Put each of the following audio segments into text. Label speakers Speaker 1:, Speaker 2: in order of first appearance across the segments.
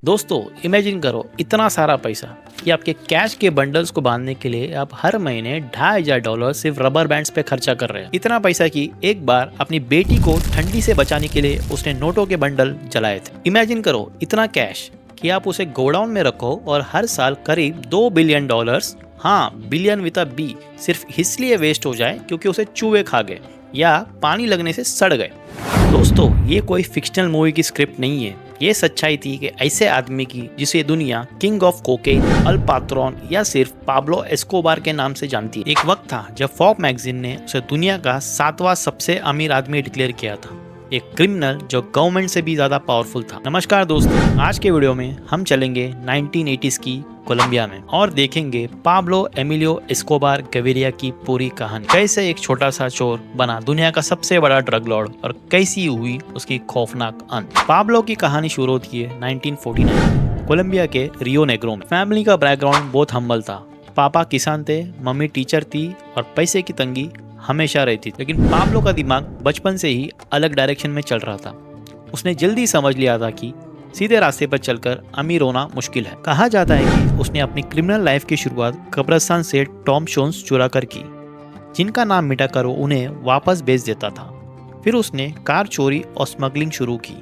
Speaker 1: दोस्तों इमेजिन करो इतना सारा पैसा कि आपके कैश के बंडल्स को बांधने के लिए आप हर महीने $2500 सिर्फ रबर बैंड्स पे खर्चा कर रहे हैं। इतना पैसा कि एक बार अपनी बेटी को ठंडी से बचाने के लिए उसने नोटों के बंडल जलाए थे। इमेजिन करो इतना कैश कि आप उसे गोडाउन में रखो और हर साल करीब $2 बिलियन, हाँ बिलियन विद अ बी, सिर्फ इसलिए वेस्ट हो जाए क्योंकि उसे चूहे खा गए या पानी लगने से सड़ गए। दोस्तों ये कोई फिक्शनल मूवी की स्क्रिप्ट नहीं है, ये सच्चाई थी कि ऐसे आदमी की जिसे दुनिया किंग ऑफ कोकेन, अल पात्रोन या सिर्फ पाब्लो एस्कोबार के नाम से जानती है। एक वक्त था जब फोर्ब्स मैगजीन ने उसे दुनिया का 7वां सबसे अमीर आदमी डिक्लेयर किया था, एक क्रिमिनल जो गवर्नमेंट से भी ज्यादा पावरफुल था। नमस्कार दोस्तों, आज के वीडियो में हम चलेंगे 1980s की कोलंबिया में और देखेंगे पाब्लो एमिलियो एस्कोबार गविरिया की पूरी कहानी। कैसे एक छोटा सा चोर बना दुनिया का सबसे बड़ा ड्रग लॉर्ड और कैसी हुई उसकी खौफनाक अंत। पाब्लो की कहानी शुरू होती है 1949 कोलंबिया के रियो नेग्रो में। फैमिली का बैकग्राउंड बहुत हम्बल था। पापा किसान थे, मम्मी टीचर थी और पैसे की तंगी हमेशा रहती थी। लेकिन पाब्लो का दिमाग बचपन से ही अलग डायरेक्शन में चल रहा था। उसने जल्दी समझ लिया था कि सीधे रास्ते पर चलकर अमीर होना मुश्किल है। कहा जाता है कि उसने अपनी क्रिमिनल लाइफ की शुरुआत कब्रिस्तान से टॉम जोन्स चुरा कर की, जिनका नाम मिटाकर वो उन्हें वापस भेज देता था। फिर उसने कार चोरी और स्मगलिंग शुरू की,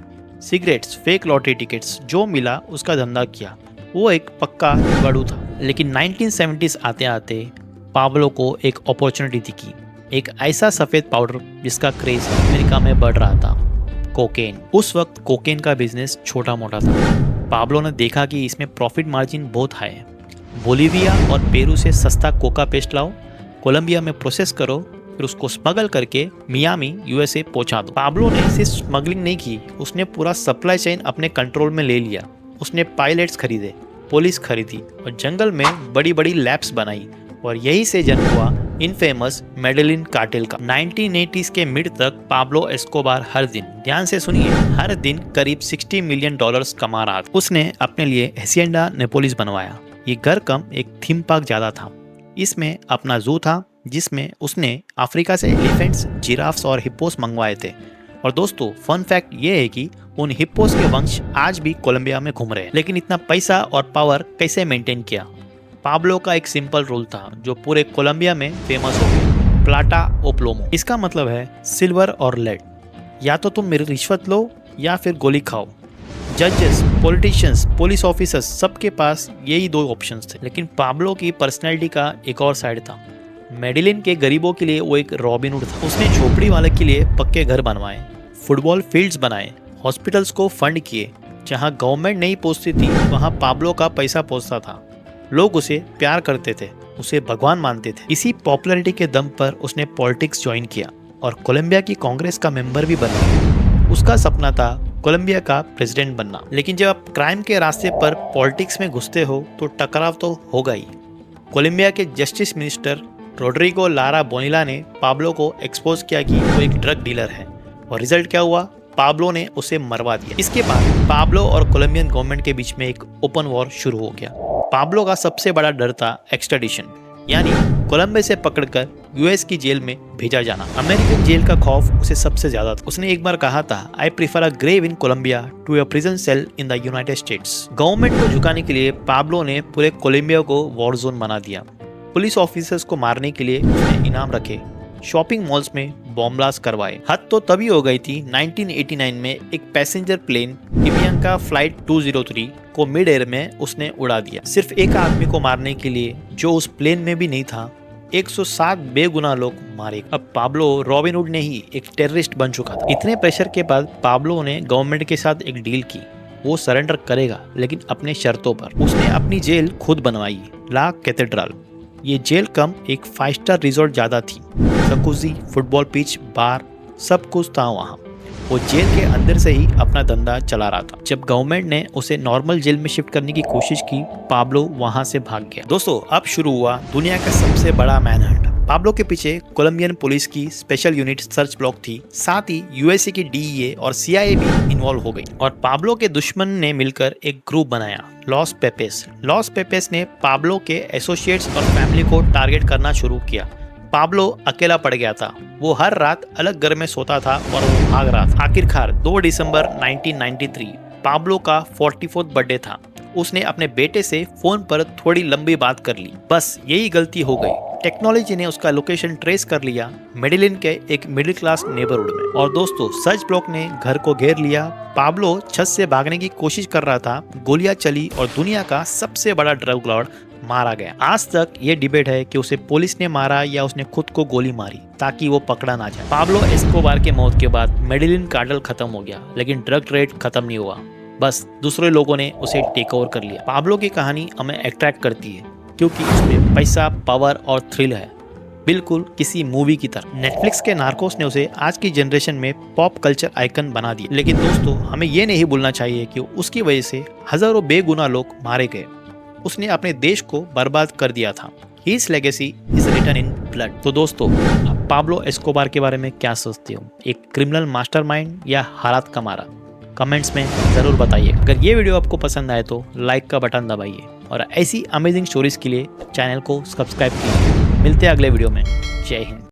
Speaker 1: सिगरेट्स, फेक लॉटरी टिकट्स, जो मिला उसका धंधा किया। वो एक पक्का जुगाड़ू था। लेकिन 1970s आते आते पाब्लो को एक अपॉर्चुनिटी दिखी, एक ऐसा सफेद पाउडर जिसका क्रेज अमेरिका में बढ़ रहा था, कोकेन। उस वक्त कोकेन का बिजनेस छोटा मोटा था। पाब्लो ने देखा कि इसमें प्रॉफिट मार्जिन बहुत हाई है। बोलिविया और पेरू से सस्ता कोका पेस्ट लाओ, कोलंबिया में प्रोसेस करो, फिर उसको स्मगल करके मियामी यूएसए पहुंचा दो। पाब्लो ने सिर्फ स्मगलिंग नहीं की, उसने पूरा सप्लाई चेन अपने कंट्रोल में ले लिया। उसने पायलट्स खरीदे, पुलिस खरीदी और जंगल में बड़ी बड़ी लैब्स बनाई और यही से जन्म हुआ इनफेमस मेडेलिन कार्टेल का। 1980s के मिड तक पाब्लो एस्कोबार हर दिन, ध्यान से सुनिए, हर दिन करीब $60 मिलियन कमा रहा था। उसने अपने लिए हेसिएंडा नेपोलिस बनवाया। ये घर कम एक थीम पार्क ज्यादा था। इसमें अपना जू था जिसमें उसने अफ्रीका से एलिफेंट्स, जिराफ्स और हिप्पोस मंगवाए थे। और दोस्तों फन फैक्ट ये है कि उन हिप्पोस के वंश आज भी कोलंबिया में घूम रहे हैं। लेकिन इतना पैसा और पावर कैसे मेंटेन किया? पाब्लो का एक सिंपल रूल था जो पूरे कोलंबिया में फेमस हो गया, प्लाटा ओ प्लोमो। इसका मतलब है सिल्वर और लेड, या तो तुम मेरी रिश्वत लो या फिर गोली खाओ। जजेस, पॉलिटिशियंस, पुलिस ऑफिसर्स, सबके पास यही दो ऑप्शंस थे। लेकिन पाब्लो की पर्सनैलिटी का एक और साइड था। मेडेलिन के गरीबों के लिए वो एक रॉबिन हुड था। उसने झोपड़ी वाले के लिए पक्के घर बनवाए, फुटबॉल फील्ड्स बनाए, हॉस्पिटल्स को फंड किए। जहाँ गवर्नमेंट नहीं पहुंचती थी वहाँ पाब्लो का पैसा पहुंचता था। लोग उसे प्यार करते थे, उसे भगवान मानते थे। इसी पॉपुलैरिटी के दम पर उसने पॉलिटिक्स ज्वाइन किया और कोलंबिया की कांग्रेस का मेंबर भी बन गया। उसका सपना था कोलंबिया का प्रेसिडेंट बनना। लेकिन जब आप क्राइम के रास्ते पर पॉलिटिक्स में घुसते हो तो टकराव तो होगा ही। कोलंबिया के जस्टिस मिनिस्टर रोड्रिगो लारा बोनिला ने पाब्लो को एक्सपोज किया कि वो एक ड्रग डीलर है और रिजल्ट क्या हुआ? पाब्लो ने उसे मरवा दिया। इसके बाद पाब्लो और कोलंबियन गवर्नमेंट के बीच में एक ओपन वॉर शुरू हो गया। पाब्लो का सबसे बड़ा डर था एक्सट्रेडिशन, यानी कोलंबिया से पकड़कर यूएस की जेल में भेजा जाना। अमेरिकन जेल का खौफ उसे सबसे ज्यादा था। उसने एक बार कहा था, I prefer a grave in Colombia to a prison cell in the United States. Government को झुकाने के लिए पाब्लो ने पूरे कोलंबिया को वॉर जोन बना दिया। पुलिस ऑफिसर्स को मारने के लिए उसने इनाम रखे, शॉपिंग मॉल्स में बॉम्ब ब्लास्ट करवाए। हद तो तभी हो गई थी 1989 में एक पैसेंजर प्लेन एवियांका फ्लाइट 203 को मिड एयर में उसने उड़ा दिया, सिर्फ एक आदमी को मारने के लिए जो उस प्लेन में भी नहीं था। 107 बेगुनाह लोग मारे। अब पाब्लो रॉबिन हुड नहीं, एक टेररिस्ट बन चुका था। इतने प्रेशर के बाद पाब्लो ने गवर्नमेंट के साथ एक डील की, वो सरेंडर करेगा लेकिन अपने शर्तों पर। उसने अपनी जेल खुद बनवाई, ला कैथेड्रल। ये जेल कम एक 5 स्टार रिजॉर्ट ज्यादा थी। जकूजी, फुटबॉल पिच, बार, सब कुछ था वहाँ। वो जेल के अंदर से ही अपना धंधा चला रहा था। जब गवर्नमेंट ने उसे नॉर्मल जेल में शिफ्ट करने की कोशिश की, पाब्लो वहाँ से भाग गया। दोस्तों अब शुरू हुआ दुनिया का सबसे बड़ा मैनहंट। पाब्लो के पीछे कोलंबियन पुलिस की स्पेशल यूनिट सर्च ब्लॉक थी, साथ ही यूएसए की डीईए और सीआईए भी इन्वॉल्व हो गई। और पाब्लो के दुश्मन ने मिलकर एक ग्रुप बनाया, लॉस पेपेस। लॉस पेपेस ने पाब्लो के एसोसिएट्स और फैमिली को टारगेट करना शुरू किया। पाब्लो अकेला पड़ गया था। वो हर रात अलग घर में सोता था और वो भाग रहा था। आखिरकार 2 दिसंबर 1993 पाब्लो का 44th बर्थडे था। उसने अपने बेटे से फोन पर थोड़ी लंबी बात कर ली। बस यही गलती हो गई। टेक्नोलॉजी ने उसका लोकेशन ट्रेस कर लिया मेडेलिन के एक मिडिल क्लास नेबरहुड में। और दोस्तों, सर्च ब्लॉक ने घर को घेर लिया। पाब्लो छत से भागने की कोशिश कर रहा था, गोलियां चली और दुनिया का सबसे बड़ा ड्रग लॉर्ड मारा गया। आज तक ये डिबेट है कि उसे पुलिस ने मारा या उसने खुद को गोली मारी ताकि वो पकड़ा ना जाए। पाब्लो एस्कोबार के मौत के बाद मेडेलिन कार्टेल खत्म हो गया, लेकिन ड्रग ट्रेड खत्म नहीं हुआ। बस दूसरे लोगों ने उसे टेक ओवर कर लिया। पाब्लो की कहानी हमें अट्रैक्ट करती है क्योंकि उसमें पैसा, पावर और थ्रिल है, बिल्कुल किसी मूवी की तरह। नेटफ्लिक्स के नार्कोस ने उसे आज की जनरेशन में पॉप कल्चर आइकन बना दिया। लेकिन दोस्तों, हमें ये नहीं भूलना चाहिए कि उसकी वजह से हजारों बेगुनाह लोग मारे गए। उसने अपने देश को बर्बाद कर दिया था। His legacy is written in blood। तो दोस्तों, आप पाब्लो एस्कोबार के बारे में क्या सोचते हो? एक क्रिमिनल मास्टरमाइंड या हालात का मारा? कमेंट्स में ज़रूर बताइए। अगर ये वीडियो आपको पसंद आए तो लाइक का बटन दबाइए और ऐसी अमेजिंग स्टोरीज के लिए चैनल को सब्सक्राइब कीजिए। मिलते हैं अगले वीडियो में। जय हिंद।